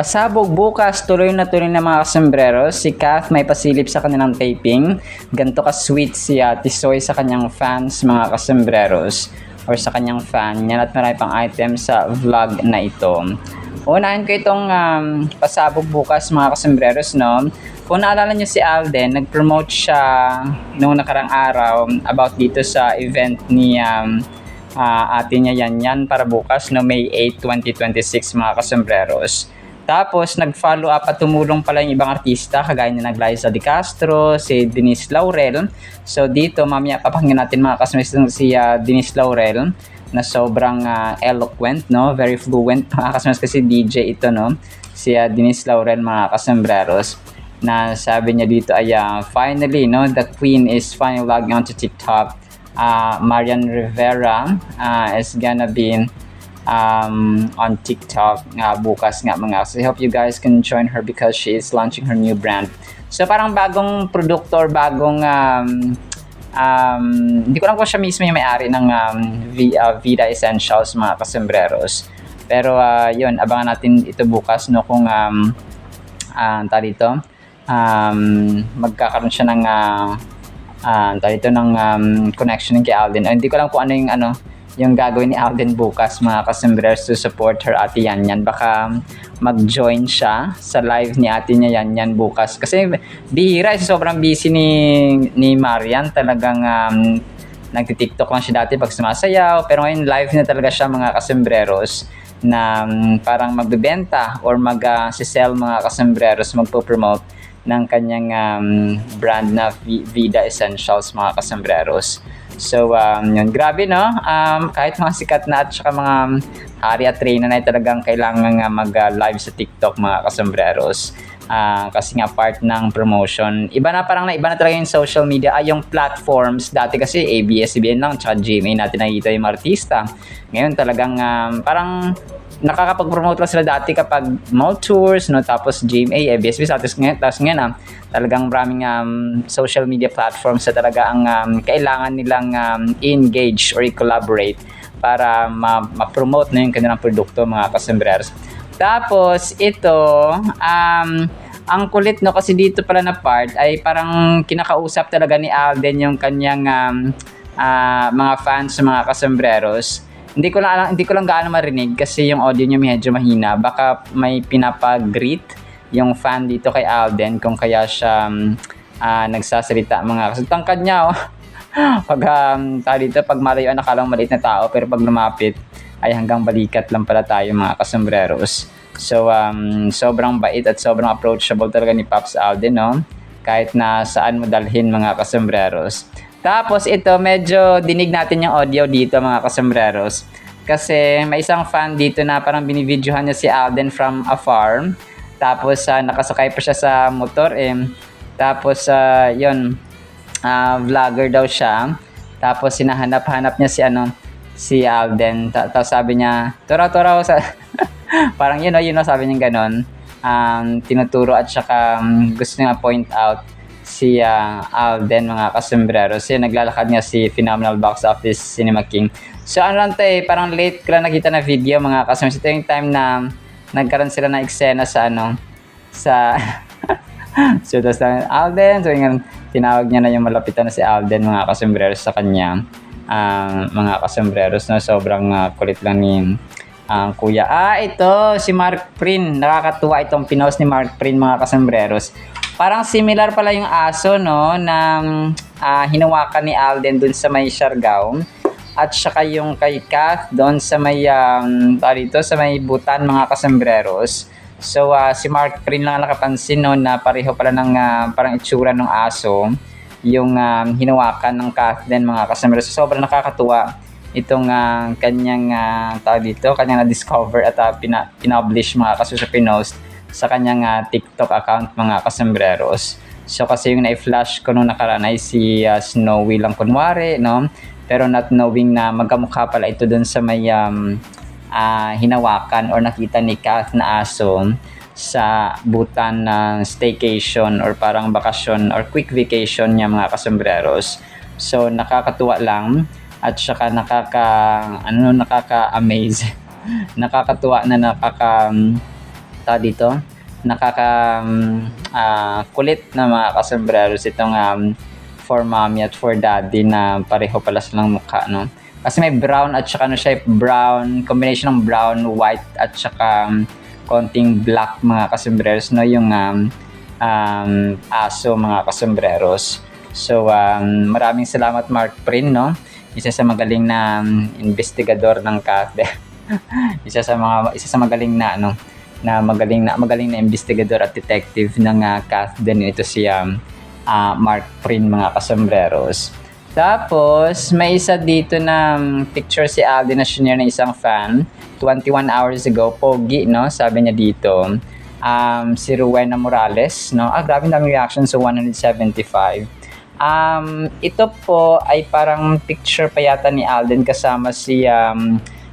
Pasabog bukas, tuloy na tuloy na mga kasombrero. Si Kath may pasilip sa kanilang taping. Ganto ka sweet si Tisoy sa kanyang fans mga kasombreros or sa kanyang fan. Yan at marami pang item sa vlog na ito. Unahin ko itong pasabog bukas mga kasombreros, no? Kung naalala nyo si Alden, nag-promote siya noong nakarang araw about dito sa event ni ate niya yan para bukas, no, May 8, 2026 mga kasombreros. Tapos, nag-follow up at tumulong pala yung ibang artista, kagaya ni Liza De Castro, si Denise Laurel. So, dito, mamaya papakinggan natin mga kasmas si Denise Laurel na sobrang eloquent, no? Very fluent, mga kasmas kasi DJ ito, no? Si Denise Laurel, mga kasombreros, na sabi niya dito ay finally, no? The Queen is finally logging onto TikTok. Marian Rivera is gonna be on TikTok bukas nga mga. So I hope you guys can join her because she is launching her new brand. So parang bagong produkto or bagong hindi ko lang kung siya mismo yung may-ari ng Vida Essentials mga kasombreros. Pero yun, abangan natin ito bukas, no, kung magkakaroon siya ng ng connection kay Alden. Hindi ko lang kung ano yung gagawin ni Alden bukas mga kasombreros to support her ate Yan. Baka mag-join siya sa live ni ate niya Yan bukas. Kasi bihira, sobrang busy ni Marian. Talagang nagti-TikTok lang siya dati pag sumasayaw. Pero ngayon live na talaga siya mga kasombreros na parang magbebenta or mag-sell mga kasombreros, magpo-promote ng kanyang brand na Vida Essentials mga kasombreros. So, yun. Grabe, no? Kahit mga sikat na at saka mga hari at reyna na talagang kailangan mag-live sa TikTok mga kasombreros. Kasi nga part ng promotion. Iba na talaga yung social media. Yung platforms. Dati kasi ABS-CBN lang tsaka GMA natin nakikita yung artista. Ngayon talagang parang nakakapag-promote lang sila dati kapag mall tours, no, tapos GMA, ABS-CBN, tapos ngayon talagang maraming social media platforms na talaga ang kailangan nilang engage or i-collaborate para ma-promote na yung kanilang produkto mga kasombreros. Tapos ito, ang kulit, no, kasi dito pala na part ay parang kinakausap talaga ni Alden yung kanyang mga fans, mga kasombreros. Hindi ko lang gaano marinig kasi yung audio niya medyo mahina. Baka may pinapag-greet yung fan dito kay Alden kung kaya siya nagsasalita mga kasi tangkad niya, oh. Pag malayo nakala mo maliit na tao, pero pag lumapit ay hanggang balikat lang pala tayo mga kasombreros. So sobrang bait at sobrang approachable talaga ni Pops Alden, no? Kahit na saan mo dalhin mga kasombreros. Tapos ito, medyo dinig natin yung audio dito mga kasombreros. Kasi may isang fan dito na parang binividyohan niya si Alden from afar. Tapos nakasakay pa siya sa motor Tapos yun, vlogger daw siya. Tapos hinahanap-hanap niya si Alden. Tapos sabi niya, turaw sa parang yun o, sabi niya ganon. Tinuturo at saka gusto niya point out si Alden mga kasombreros. So naglalakad nga si Phenomenal Box Office Cinema King. So parang late ko lang nakita na video mga kasombreros. Ito yung time na nagkaroon sila ng eksena sa so tapos Alden, so yung tinawag niya na yung malapitan na si Alden mga kasombreros sa kanya. Mga kasombreros, no, sobrang kulit lang ni kuya. Ito si Mark Prin. Nakakatuwa itong pinost ni Mark Prin mga kasombreros. Parang similar pala yung aso, no, na hinawakan ni Alden dun sa may Siargao. At saka yung kay Kath doon sa may sa may Butan mga kasombreros. So si Mark Prin lang nakapansin, no, na pareho pala ng parang itsura ng aso yung hinawakan ng Kath din mga kasombreros. So, sobrang nakakatuwa itong kanyang kanyang na-discover at pinublish mga kaso sa pinost sa kanyang TikTok account mga kasombreros. So kasi yung na-flash ko nung nakaraan ay si Snowy lang kunwari, no? Pero not knowing na magkamukha pala ito dun sa may hinawakan or nakita ni Kath na aso sa Butan na staycation or parang bakasyon or quick vacation niya mga kasombreros. So nakakatuwa lang at saka nakaka-amaze. Nakakatuwa na dito, kulit na mga kasembreros itong for mommy at for daddy na pareho pala silang mukha, no? Kasi may brown at saka brown, combination ng brown, white at saka konting black mga kasembreros, no? Yung aso mga kasembreros. So maraming salamat Mark Prin, no? Isa sa magaling na investigador ng CAF. isa sa magaling na magaling na investigador at detective ng CAF din ito si Mark Prin mga kasembreros. Tapos may isa dito na picture si Alden na shinare ng isang fan 21 hours ago, pogi, no? Sabi niya dito si Rowena Morales, no? Grabe daming reaction sa 175. Ito po ay parang picture pa yata ni Alden kasama si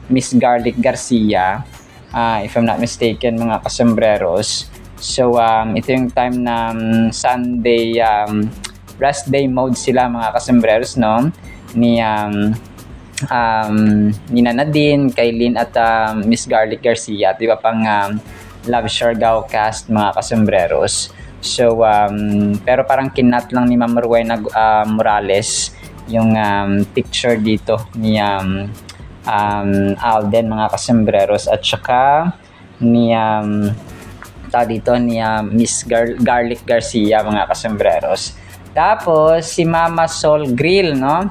Miss Garlic Garcia, if I'm not mistaken mga kasembreros. So ito yung time na Sunday rest day mode sila mga kasembreros, no? Ni Nadine, Kailin at Miss Garlic Garcia, di ba pang Love Siargao cast mga kasembreros. So pero parang kinat lang ni Ma'am Rowena Morales yung picture dito ni Alden mga kasembreros at saka ni Miss Garlic Garcia mga kasembreros. Tapos si Mama Sol Grill, no?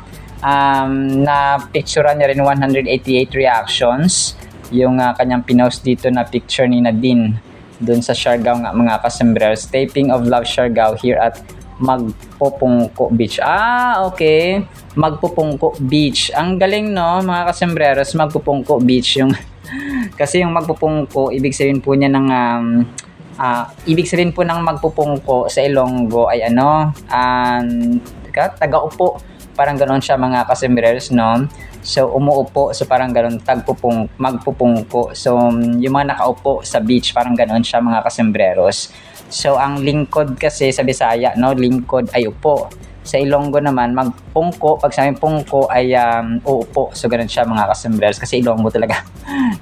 Na picturean niya rin 188 reactions yung kanyang pinost dito na picture ni Nadine doon sa Siargao nga mga kasembreros. Taping of Love Siargao here at Magpupungko Beach. Okay. Magpupungko Beach. Ang galing, no, mga kasembreros, Magpupungko Beach yung kasi yung magpupungko, ibig sabihin po niya ng magpupungko sa Ilonggo ay taga-upo. Parang ganoon siya mga kasembreros, no? So umuupo, so parang ganoon magpupungko. So yung mga nakaupo sa beach, parang ganoon siya mga kasembreros. So ang lingkod kasi sa Bisaya, no, lingkod ay upo. Sa Ilonggo naman, magpungko, pag sabi pungko ay uupo. So ganoon siya mga kasembreros kasi Ilonggo talaga.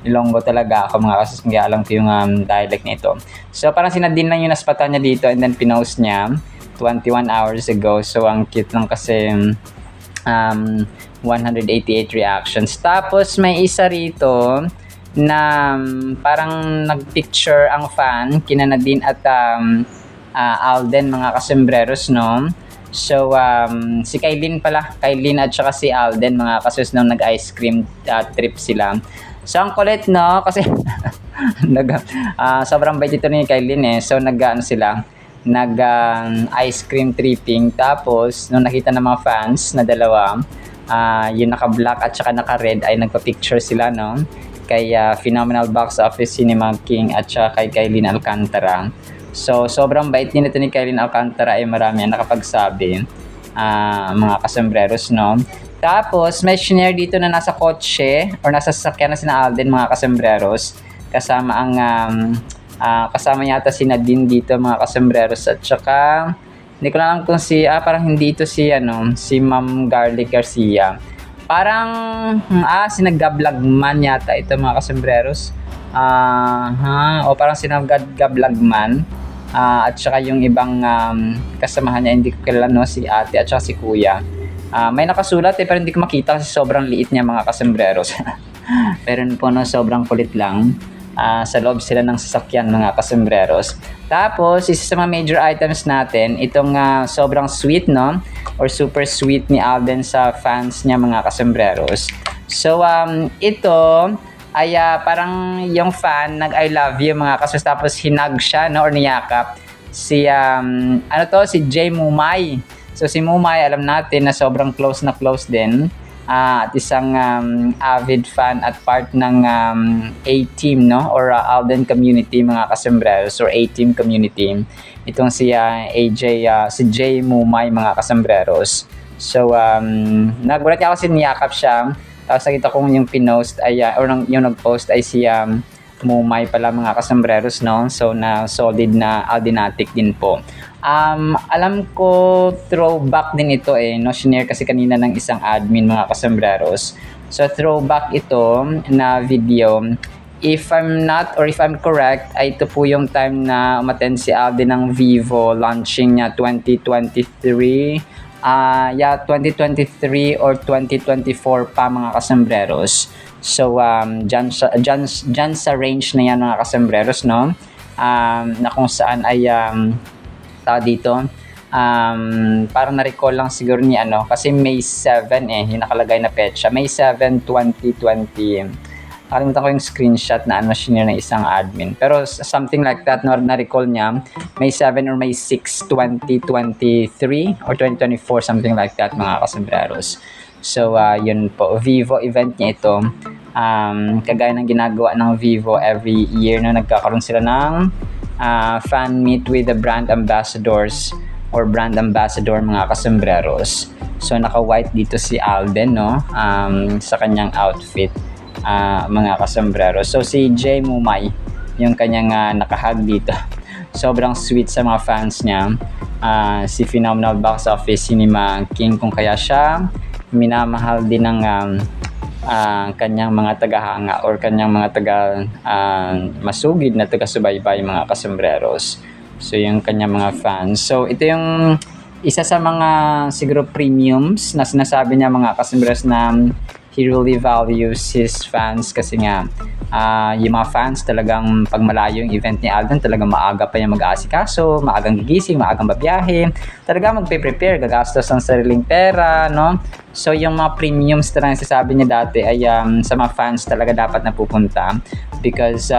Ilonggo talaga ako mga kasembreros, kaya alam ko yung dialect nito. So parang sinadin lang yung naspatan niya dito and then pinost niya 21 hours ago. So ang cute lang kasi 188 reactions. Tapos may isa rito na parang nagpicture ang fan kina Nadine at Alden mga kasembreros, no? So si Kailin at saka si Alden mga kasus nung nag-ice cream trip sila. So ang kulit, no, kasi sobrang bait ito ni Kailin so nag-ice cream tripping. Tapos nung nakita ng mga fans na dalawa, yung naka-black at saka naka-red ay nagpa-picture sila, no? Kay Phenomenal Box Office Cinema King at saka kay Kailin Alcantara. So sobrang bait din ito ni Kailin Alcantara, marami ang nakapagsabi mga kasembreros, no? Tapos may shinare dito na nasa kotse or nasa sasakyan na sina Alden mga kasembreros, kasama ang kasama yata si Nadine dito mga kasembreros at saka hindi ko na alam kung parang hindi ito si Ma'am Garlic Garcia. Parang si Naggablogman yata ito mga kasembreros. O parang si Naggablogman at saka yung ibang kasamahan niya, hindi ko kilala, no, si ate at saka si kuya. May nakasulat pero hindi ko makita kasi sobrang liit niya mga kasembreros. Pero po, no, sobrang kulit lang. Sa loob sila ng sasakyan mga kasembreros. Tapos isa sa mga major items natin, itong sobrang sweet, no, or super sweet ni Alden sa fans niya mga kasembreros. So ito ay parang yung fan nag-I love you mga kasus, tapos hinag siya, no, or niyakap si si Jay Mumay. So si Mumay, alam natin na sobrang close na close din at isang avid fan at part ng A-Team, no, or Alden community mga kasembreros, or A-Team community. Itong si Jay Mumay mga kasembreros. So nagulat ako kasi niyakap siya. Tapos nakita ko yung pinost ay yung nag-post ay si Mumay pala mga kasembreros, no. So na solid na Aldinatic din po. Alam ko throwback din ito no, shinare kasi kanina ng isang admin mga kasembreros. So throwback ito na video if I'm not or if I'm correct, ay ito po yung time na umattend si Alden ng Vivo launching niya 2023. 2023 or 2024 pa mga kasembreros. So, dyan sa range na yan mga kasembreros, no? Na kung saan ay, tao dito, parang na-recall lang siguro ni kasi May 7 yung nakalagay na petsa. May 7, 2020. Nakalimutan ko yung screenshot na sinare ng isang admin. Pero something like that, na-recall niya, May 7 or May 6, 2023 or 2024, something like that mga kasembreros. So, yun po. Vivo event niya ito. Kagaya ng ginagawa ng Vivo every year na nagkakaroon sila ng fan meet with the brand ambassadors or brand ambassador mga kasembreros. So, naka-white dito si Alden, no? Sa kanyang outfit. Mga kasembreros. So si Jay Mumay yung kanyang nakahag dito. Sobrang sweet sa mga fans niya. Si Phenomenal Box Office Cinema King, kung kaya siya minamahal din ng kanyang mga tagahanga or kanyang mga masugid na taga-subaybay mga kasembreros. So yung kanyang mga fans. So ito yung isa sa mga siguro premiums na sinasabi niya mga kasembreros na he really values his fans kasi nga yung mga fans talagang pag malayo yung event ni Alden talagang maaga pa yung mag-aasikaso, maagang gigising, maagang babiyahe, talaga magpe-prepare, gagastos ng sariling pera, no? So yung mga premiums talaga sasabi niya dati ay sa mga fans talaga dapat napupunta because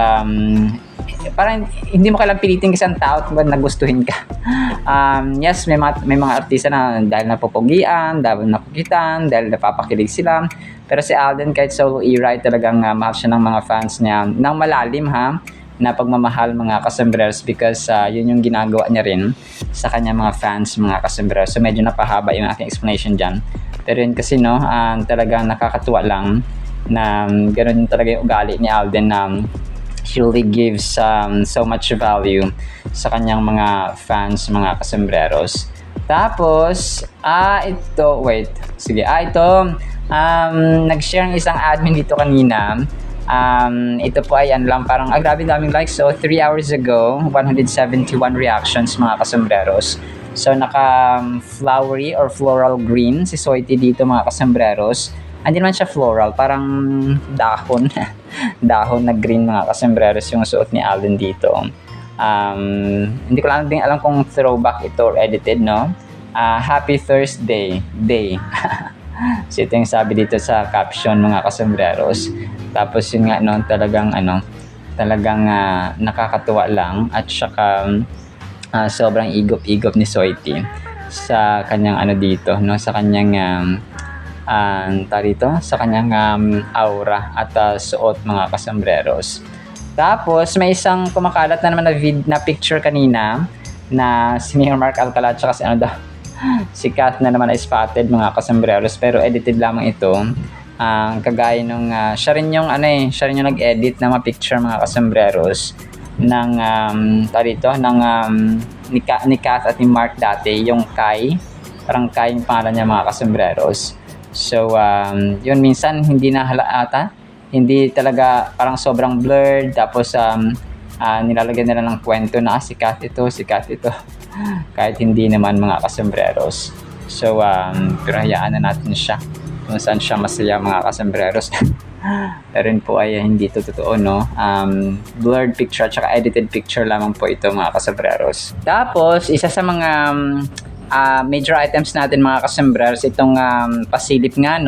parang hindi mo kailang pilitin kasi ang tao kung nagustuhin ka. Yes, may mga artista na dahil napupugian, dahil nakukitan, dahil napapakilig sila. Pero si Alden kahit solo E-Ride talagang mahal siya ng mga fans niya ng malalim na pagmamahal mga kasembreros because yun yung ginagawa niya rin sa kanya mga fans mga kasembreros. So medyo napahaba yung aking explanation dyan. Pero yun kasi talagang nakakatuwa lang na ganoon talaga yung ugali ni Alden na he really gives so much value sa kanyang mga fans, mga kasembreros. Tapos, nag-share ng isang admin dito kanina. Ito po ay parang grabe daming likes. So, 3 hours ago, 171 reactions mga kasembreros. So, naka-flowery or floral green si Soiti dito mga kasembreros. Hindi naman siya floral, parang dahon. Dahon na green mga kasembreros yung suot ni Alden dito. Hindi ko lang din alam kung throwback ito or edited, no? Happy Thursday Day. So ito yung sabi dito sa caption mga kasembreros. Tapos yun nga talagang nakakatuwa lang at saka sobrang igop-igop ni Soiti sa kanyang dito, no? Sa kanyang sa kanyang aura at suot mga kasembreros. Tapos may isang kumakalat na naman na picture kanina na si Mayor Mark Alcala at si si Kath na naman ay spotted mga kasembreros pero edited lamang ito. Kagaya nung siya rin yung nag-edit ng mga picture mga kasembreros ng ni Kath at ni Mark dati, yung Kai, parang Kai yung pangalan niya mga kasembreros. So, yun minsan hindi hindi talaga parang sobrang blurred tapos nilalagyan nila ng kwento na si Kath ito kahit hindi naman mga kasembreros. So, pero hayaan na natin siya kung saan siya masaya mga kasembreros. Pero yun po ay hindi ito totoo, no? Blurred picture at saka edited picture lamang po ito mga kasembreros. Tapos, isa sa mga major items natin mga kasembreros, itong pasilip nga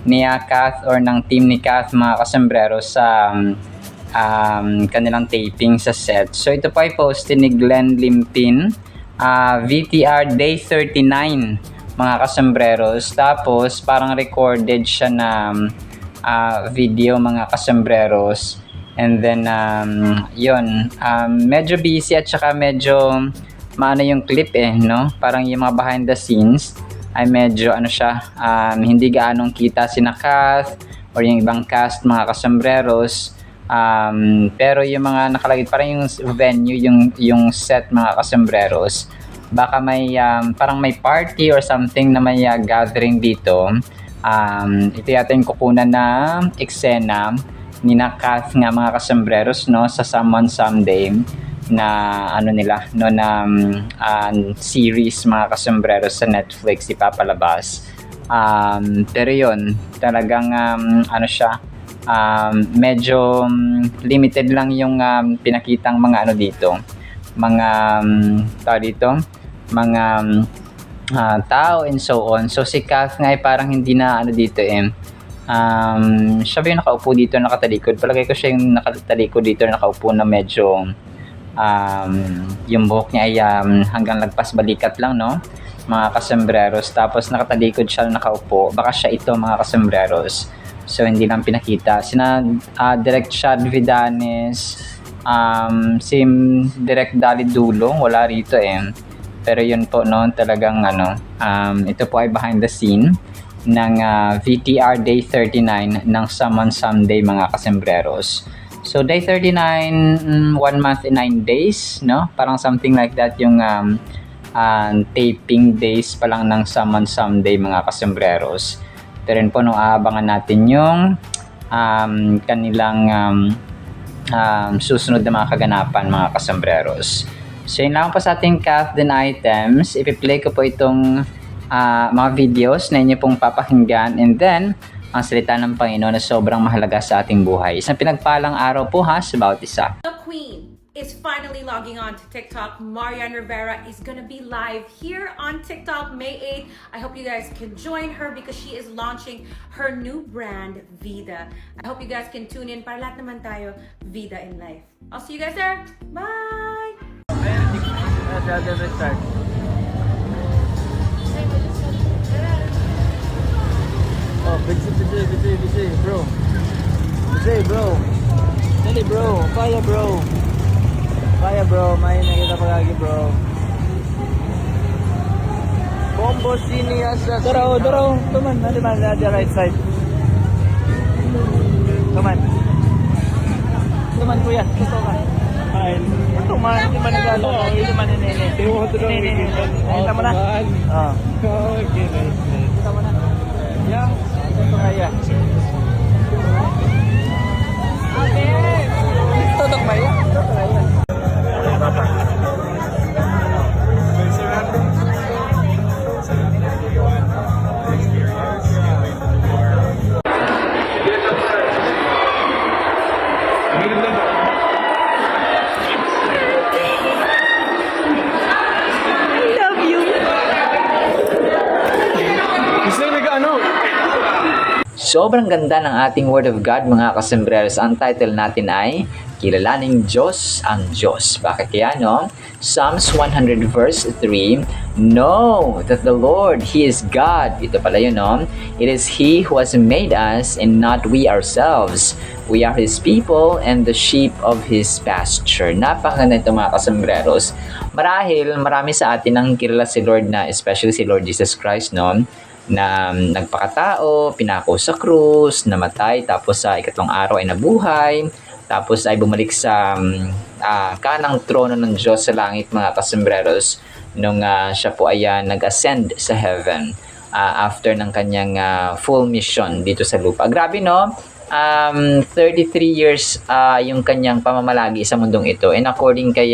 ni Kath or ng team ni Kath mga kasembreros sa kanilang taping sa set. So ito po ay posted ni Glenn Limpin, VTR Day 39 mga kasembreros. Tapos parang recorded siya na video mga kasembreros. And then medyo busy at saka medyo maano yung clip no? Parang yung mga behind the scenes ay medyo hindi gaanong kita sina Kath or yung ibang cast mga kasembreros. Pero yung mga nakalagay parang yung venue, yung set mga kasembreros, baka may parang may party or something na may gathering dito. Ito yata yung kukunan na eksena ni Kath nga mga kasembreros, no, sa Someone Someday na ano nila, no, na series mga kasembreros sa Netflix ipapalabas. Pero yun, talagang ano siya, medyo limited lang yung pinakitang mga ano dito, mga tao dito, mga tao and so on. So si Kath nga ay parang hindi na ano dito siya ba yung nakaupo dito nakatalikod? Palagay ko siya yung nakatalikod dito nakaupo na medyo yung buhok niya ay hanggang lagpas balikat lang, no, mga kasembreros. Tapos nakatalikod siya nakaupo, baka siya ito mga kasembreros. So hindi lang pinakita sina Direct Chad Vidanes, si Direct Dali Dulong wala rito pero yun po, no, talagang ano, ito po ay behind the scene ng VTR Day 39 ng Someone Someday mga kasembreros. So day 39, 1 month and 9 days, no? Parang something like that yung taping days pa lang ng Someone Someday mga kasembreros. Ito rin po nung aabangan natin yung kanilang susunod na mga kaganapan mga kasembreros. So yun lang po sa ating Kath Den items. Ipi-play ko po itong mga videos na inyo pong papakinggan, and then ang salita ng Panginoon na sobrang mahalaga sa ating buhay. Isang pinagpalang araw po ha sa bawat isa. The Queen is finally logging on to TikTok. Marian Rivera is gonna be live here on TikTok May 8th. I hope you guys can join her because she is launching her new brand, Vida. I hope you guys can tune in para lahat naman tayo Vida in life. I'll see you guys there. Bye! Oh, busy, bro. Busy, bro. Dali, bro. Kaya, bro. Kaya, bro. May nakita pa lagi, bro. Combo Sinias. Daraw. Come on. Nadi man, the right side. Come on. Come on, kuya. Gusto ka. Fine. Ito man. Hindi man nagalo. Ito man nene. Kita mo na? Oo. Okay, nice. Kita mo na? Yeah. Ito kaya. Tutok ba yan? Tutok ba yan? Sobrang ganda ng ating Word of God mga kasembreros. Ang title natin ay Kilalaning Diyos ang Diyos. Bakit kaya, no? Psalms 100 verse 3, Know that the Lord, He is God. Ito pala yun, no? It is He who has made us and not we ourselves. We are His people and the sheep of His pasture. Napakaganda ito mga kasembreros. Marahil marami sa atin ang kilala si Lord na, especially si Lord Jesus Christ, no? Na nagpakatao, pinako sa krus, namatay, tapos sa ikatlong araw ay nabuhay, tapos ay bumalik sa kanang trono ng Diyos sa langit mga kasembreros nung siya po ay nag-ascend sa heaven after ng kanyang full mission dito sa lupa. Grabe, no? 33 years yung kanyang pamamalagi sa mundong ito, and according kay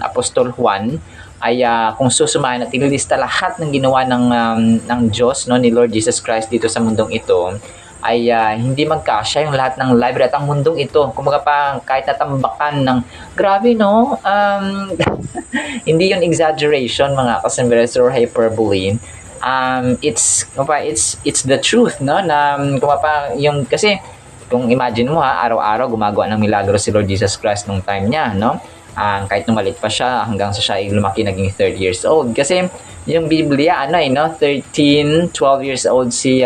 Apostol Juan ay kung susumahin at ililista lahat ng ginawa ng Diyos, no, ni Lord Jesus Christ dito sa mundong ito, ay hindi magkasya yung lahat ng library at ang mundong ito. Kumbaga pa kahit natambakan ng grabe, no, hindi yun exaggeration mga kasembreros or hyperbole. It's the truth, no, na kumapa yung kasi kung imagine mo araw-araw gumagawa ng milagro si Lord Jesus Christ nung time niya, no? Kahit nung maliit pa siya hanggang sa siya ay lumaki naging 30 years old. Kasi yung Biblia, 13, 12 years old si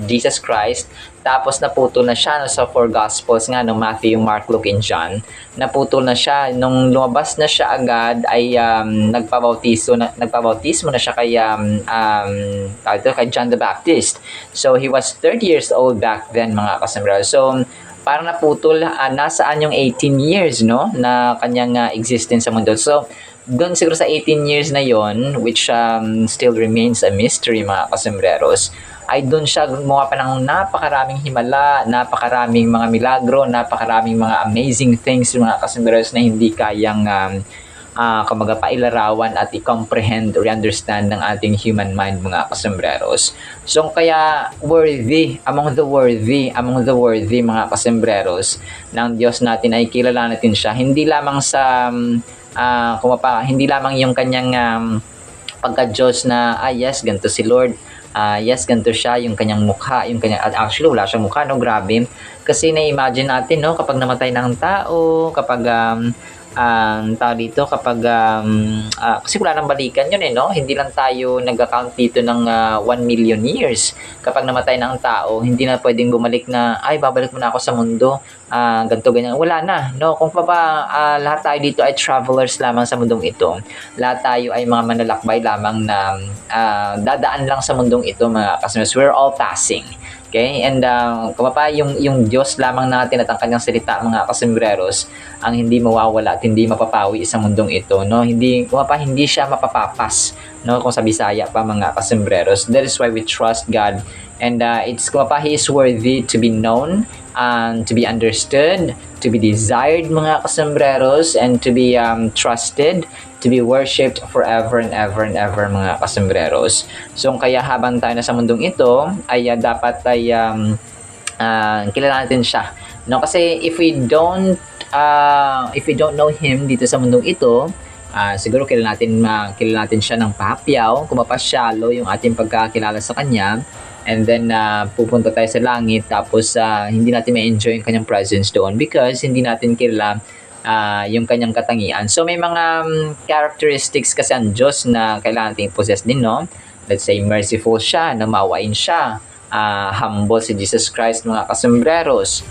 Jesus Christ. Tapos naputol na siya sa four gospels nga, Matthew, Mark, Luke, and John. Naputol na siya. Nung lumabas na siya agad ay nagpabautismo na siya kay John the Baptist. So he was 30 years old back then mga kasembreros. So parang naputol, nasaan yung 18 years, no, na kanyang existence sa mundo. So doon siguro sa 18 years na yon, which still remains a mystery mga kasembreros, ay doon siya gumawa pa ng napakaraming himala, napakaraming mga milagro, napakaraming mga amazing things mga kasomberos na hindi kayang kumbaga pailarawan at i-comprehend or understand ng ating human mind mga kasembreros. So kaya worthy, among the worthy mga kasembreros ng Diyos natin ay kilala natin siya hindi lamang sa hindi lamang yung kanyang pagka-Diyos na yes, ganito si Lord. Yes, ganito siya, yung kanyang mukha, yung kanyang, actually wala siyang mukha, no, grabe. Kasi na-imagine natin, no, kapag namatay ng tao, kapag tao dito kapag kasi wala nang balikan yun no, hindi lang tayo nag-account dito ng 1 million years. Kapag namatay ng tao, hindi na pwedeng bumalik na ay babalik muna ako sa mundo, ganito ganyan, wala na no. Kung lahat tayo dito ay travelers lamang sa mundong ito, lahat tayo ay mga manlalakbay lamang na dadaan lang sa mundong ito mga kasama. We're all passing. Okay? And yung Diyos lamang natin at ang kanyang salita mga kasembreros ang hindi mawawala at hindi mapapawi sa mundong ito, no? Hindi siya mapapapas, no? Kung sa Bisaya pa mga kasembreros. That is why we trust God. And He is worthy to be known, to be understood, to be desired mga kasembreros, and to be trusted, to be worshipped forever and ever and ever mga kasembreros. So kaya habang tayo na sa mundong ito ay dapat ay kilala natin siya, no? Kasi if we don't know Him dito sa mundong ito, siguro kilala natin siya ng papyaw, kung shallow yung ating pagkakilala sa Kanya. And then pupunta tayo sa langit tapos hindi natin ma-enjoy yung Kanyang presence doon because hindi natin kilala yung Kanyang katangian. So may mga characteristics kasi ang Diyos na kailangan natin possess din, no? Let's say merciful siya, na maawain siya, humble si Jesus Christ mga kasembreros.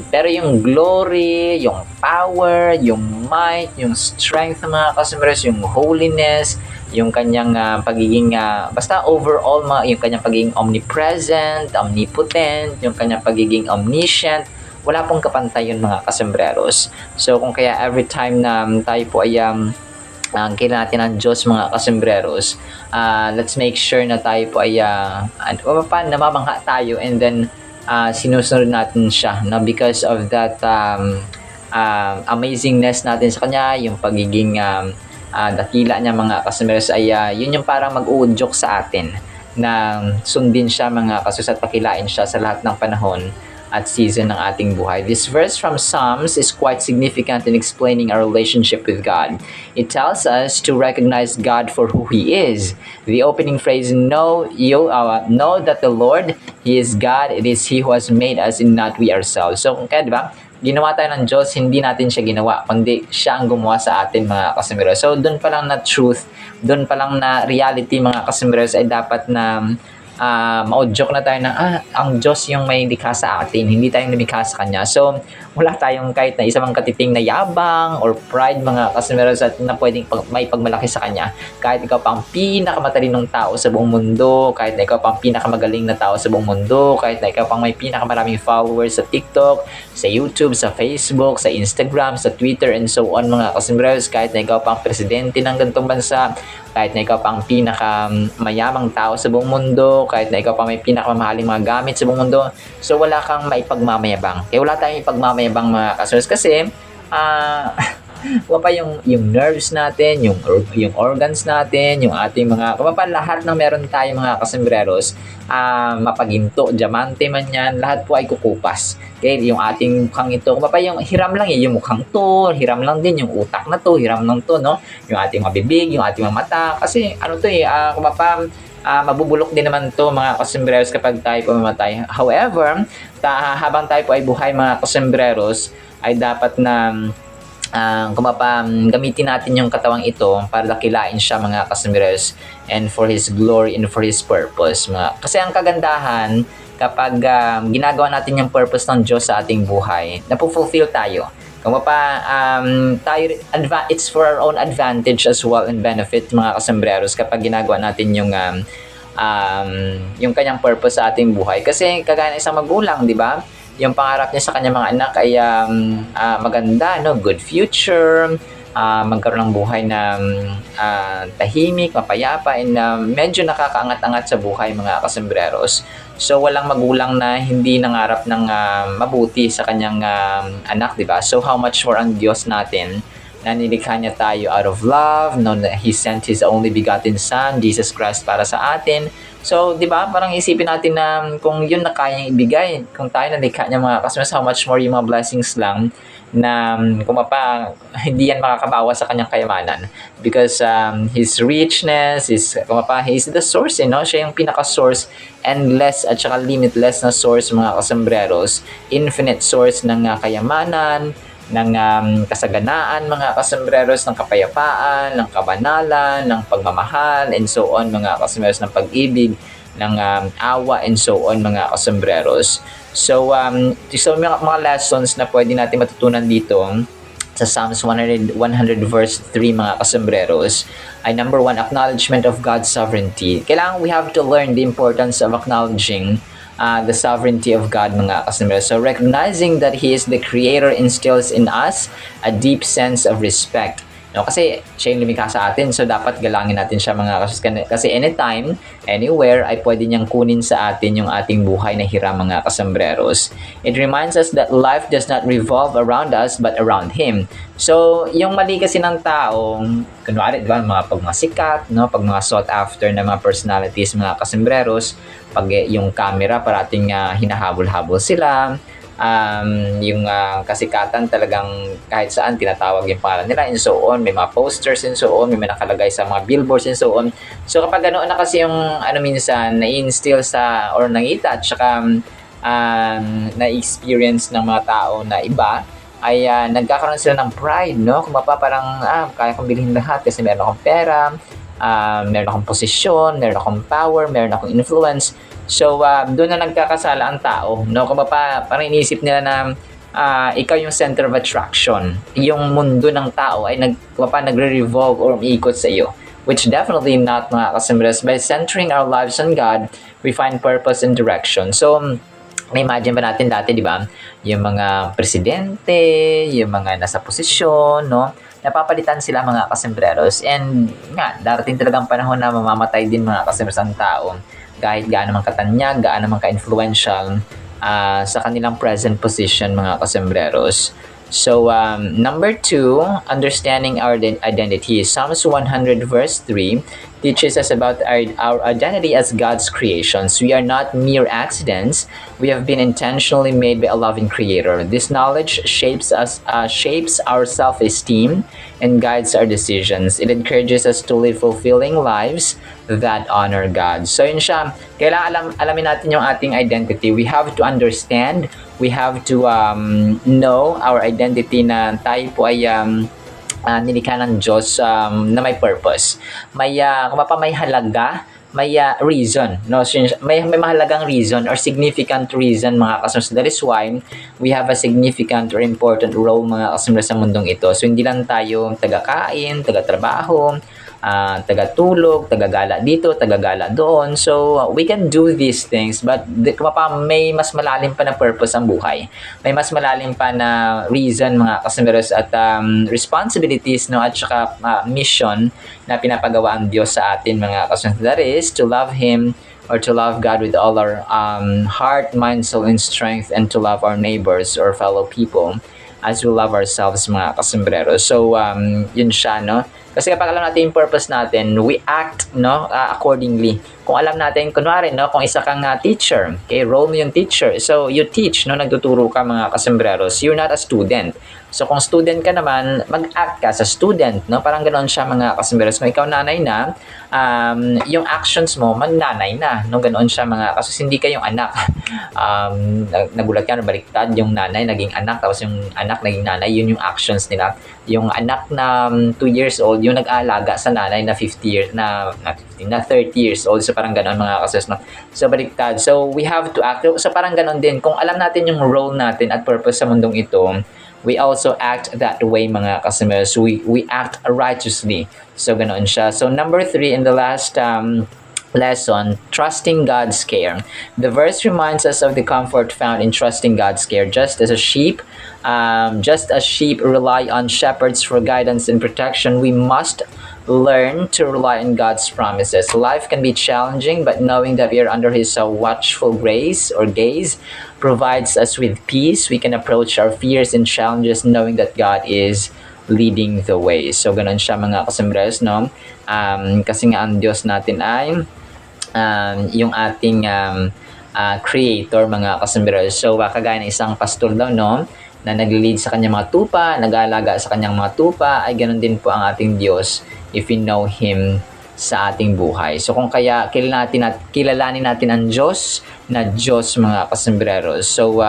Pero yung glory, yung power, yung might, yung strength ng mga kasembreros, yung holiness, yung kanyang pagiging basta overall yung kanyang pagiging omnipresent, omnipotent, yung kanyang pagiging omniscient, wala pong kapantay yun mga kasembreros. So kung kaya every time na tayo po ay kailangan natin ng Diyos mga kasembreros, let's make sure na tayo po ay namamangha tayo and then sinusunod natin siya, no? Because of that amazingness natin sa Kanya, yung pagiging dakila niya mga kasembreros ay yun yung parang mag-uudyok sa atin na sundin siya mga kasus at pakilain siya sa lahat ng panahon at season ng ating buhay. This verse from Psalms is quite significant in explaining our relationship with God. It tells us to recognize God for who He is. The opening phrase, know that the Lord, He is God, it is He who has made us and not we ourselves. So, kaya diba, ginawa tayo ng Diyos, hindi natin siya ginawa, kundi siya ang gumawa sa atin mga kasembreros. So, doon pa lang na truth, doon pa lang na reality mga kasembreros ay dapat na maudyok na tayo na ang Diyos yung may likha sa atin, hindi tayong lumikha sa Kanya. So wala tayong kahit na isang katiting na yabang or pride mga kasembreros at na pwedeng may pagmalaki sa Kanya. Kahit ikaw pa ang pinakamatalinong tao sa buong mundo, kahit na ikaw pa ang pinakamagaling na tao sa buong mundo, kahit na ikaw pang may pinakamaraming followers sa TikTok, sa YouTube, sa Facebook, sa Instagram, sa Twitter and so on mga kasembreros, kahit na ikaw pa ang presidente ng ganitong bansa, kahit na ikaw pa ang pinakamayamang tao sa buong mundo, kahit na ikaw pa may pinakamamahaling mga gamit sa buong mundo, so wala kang maipagmamayabang. Kaya wala tayong ipagmamayabang mga kasembreros kasi pa yung nerves natin, yung organs natin, yung ating mga lahat ng meron tayo mga kasembreros, mapaginto, diamante man yan, lahat po ay kukupas. Okay, yung ating mukhang ito, yung hiram lang yung mukhang to, hiram lang din yung utak na to, hiram lang to, no? Yung ating mabibig, yung ating mga mata, kasi mabubulok din naman to mga kasembreros kapag tayo po mamatay. However, habang tayo po ay buhay mga kasembreros, ay dapat na gamitin natin yung katawang ito para dakilain siya mga kasembreros and for His glory and for His purpose. Kasi ang kagandahan kapag ginagawa natin yung purpose ng Diyos sa ating buhay, napufulfill tayo. It's for our own advantage as well and benefit mga kasembreros kapag ginagawa natin yung kanyang purpose sa ating buhay. Kasi kagaya ng isang magulang, di ba? Yung pangarap niya sa kanyang mga anak ay maganda, no? Good future, magkaroon ng buhay na tahimik, mapayapa, and medyo nakakaangat-angat sa buhay mga kasembreros. So walang magulang na hindi nangarap ng mabuti sa kanyang anak, di ba? So how much more ang Diyos natin na nilikha niya tayo out of love, no, He sent His only begotten Son, Jesus Christ, para sa atin. So, di ba, parang isipin natin na kung yun na kayang ibigay, kung tayo nalikha niya mga kasmas, how much more yung mga blessings lang na kung hindi yan makakabawas sa kanyang kayamanan. Because His richness, He is the source, no? Siya yung pinaka-source, endless at saka limitless na source mga kasembreros, infinite source ng kayamanan, ng kasaganaan mga kasembreros, ng kapayapaan, ng kabanalan, ng pagmamahal, and so on mga kasembreros, ng pag-ibig, ng awa, and so on mga kasembreros. So mga lessons na pwede natin matutunan dito sa Psalms 100 verse 3 mga kasembreros ay number 1, acknowledgement of God's sovereignty. Kailangan we have to learn the importance of acknowledging the sovereignty of God mga kasembreros. So recognizing that He is the Creator instills in us a deep sense of respect. No, kasi siya yung lumikha sa atin, so dapat galangin natin siya mga kasembreros. Kasi anytime, anywhere, ay pwede niyang kunin sa atin yung ating buhay na hiram mga kasembreros. It reminds us that life does not revolve around us but around Him. So, yung mali kasi ng taong, kunwari, diba, mga pag mga sikat, no, pag mga sought after na mga personalities, mga kasembreros, pag yung camera parating hinahabol-habol sila, yung kasikatan talagang kahit saan tinatawag yung pangalan nila and so on, may mga posters and so on, may nakalagay sa mga billboards and so on. So kapag ganoon na kasi yung minsan na-instill sa or nangita at saka na-experience ng mga tao na iba, ay nagkakaroon sila ng pride, no? Kung parang kaya kong bilhin lahat kasi meron akong pera, meron akong posisyon, meron akong power, meron akong influence. So, doon na nagkakasala ang tao, no? Kung parang iniisip nila na ikaw yung center of attraction. Yung mundo ng tao ay nagre-revolve or umiikot sa iyo. Which definitely not mga kasembreros. By centering our lives on God, we find purpose and direction. So, na-imagine ba natin dati, di ba? Yung mga presidente, yung mga nasa posisyon, no? Napapalitan sila mga kasembreros. And nga, darating talagang panahon na mamamatay din mga kasembreros ang tao. Kahit gaano man katanyag, gaano man ka-influential sa kanilang present position mga kasembreros. So, number 2, understanding our identity. Psalms 100 verse 3 teaches us about our identity as God's creations. We are not mere accidents. We have been intentionally made by a loving Creator. This knowledge shapes our self-esteem and guides our decisions. It encourages us to live fulfilling lives that honor God. So yun siya. Kailangan alamin natin yung ating identity. We have to understand. We have to know our identity na tayo po ay nilikha ng Diyos na may purpose. May halaga, may reason, no? So, may mahalagang reason or significant reason mga kasama. That is why we have a significant or important role mga kasama sa mundong ito. So hindi lang tayo taga-kain, taga-trabaho, taga-tulog, taga-gala dito, taga-gala doon. So, we can do these things but may mas malalim pa na purpose ang buhay. May mas malalim pa na reason mga kasembreros at responsibilities, no, at saka mission na pinapagawa ang Diyos sa atin mga kasembreros. That is to love Him or to love God with all our heart, mind, soul, and strength, and to love our neighbors or fellow people as we love ourselves mga kasembreros. So, yun siya, no? Kasi kapag alam natin yung purpose natin, we act, no, accordingly. Kung alam natin, kunwari, no, kung isa kang teacher, okay, role mo yung teacher. So, you teach, no, nagtuturo ka mga kasembreros. You're not a student. So, kung student ka naman, mag-act ka sa student, no? Parang ganoon siya mga kasembreros. Kung ikaw nanay na, yung actions mo, magnanay na, no? Ganoon siya mga kasos. Hindi ka yung anak. Nagulat ka, baliktad, yung nanay naging anak, tapos yung anak naging nanay, yun yung actions nila. Yung anak na 2 years old, yung nag-aalaga sa nanay na 50 years, na 30 years old. So, parang ganoon mga kasos, no? So, baliktad. So, we have to act. So, parang ganoon din. Kung alam natin yung role natin at purpose sa mundong ito, we also act that way mga kasembreros. We act righteously. So, ganoon siya. So, number 3 in the last lesson, trusting God's care. The verse reminds us of the comfort found in trusting God's care. Just as sheep rely on shepherds for guidance and protection, we must learn to rely on God's promises. Life can be challenging, but knowing that we are under His watchful grace or gaze provides us with peace. We can approach our fears and challenges knowing that God is leading the way. So, ganun siya mga kasambres, no? Kasi nga ang Diyos natin ay yung ating creator, mga kasambres. So, kagaya ng isang pastor daw, no? Na naglilid sa kanyang mga tupa, nag-aalaga sa kanyang mga tupa, ay ganun din po ang ating Diyos if we know Him sa ating buhay. So kung kaya kilalanin natin ang Diyos na Diyos, mga kasambreros. So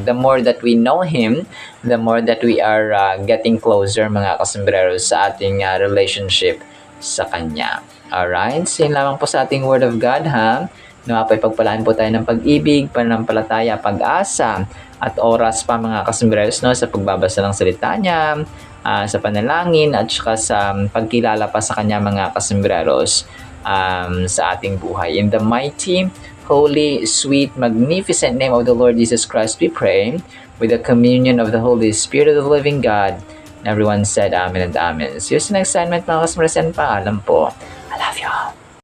the more that we know Him, the more that we are getting closer, mga kasambreros, sa ating relationship sa Kanya. Alright? So yun lamang po sa ating Word of God, ha? Nawapay pagpalaan po tayo ng pag-ibig, pananampalataya, pag-asa, at oras pa, mga kasambreros, no, sa pagbabasa ng salita niya, sa panalangin, at saka sa pagkilala pa sa kanya, mga kasambreros, sa ating buhay. In the mighty, holy, sweet, magnificent name of the Lord Jesus Christ, we pray, with the communion of the Holy Spirit of the living God. And everyone said Amen and Amen. So, yung next assignment, mga kasambreros, yan, paalam po.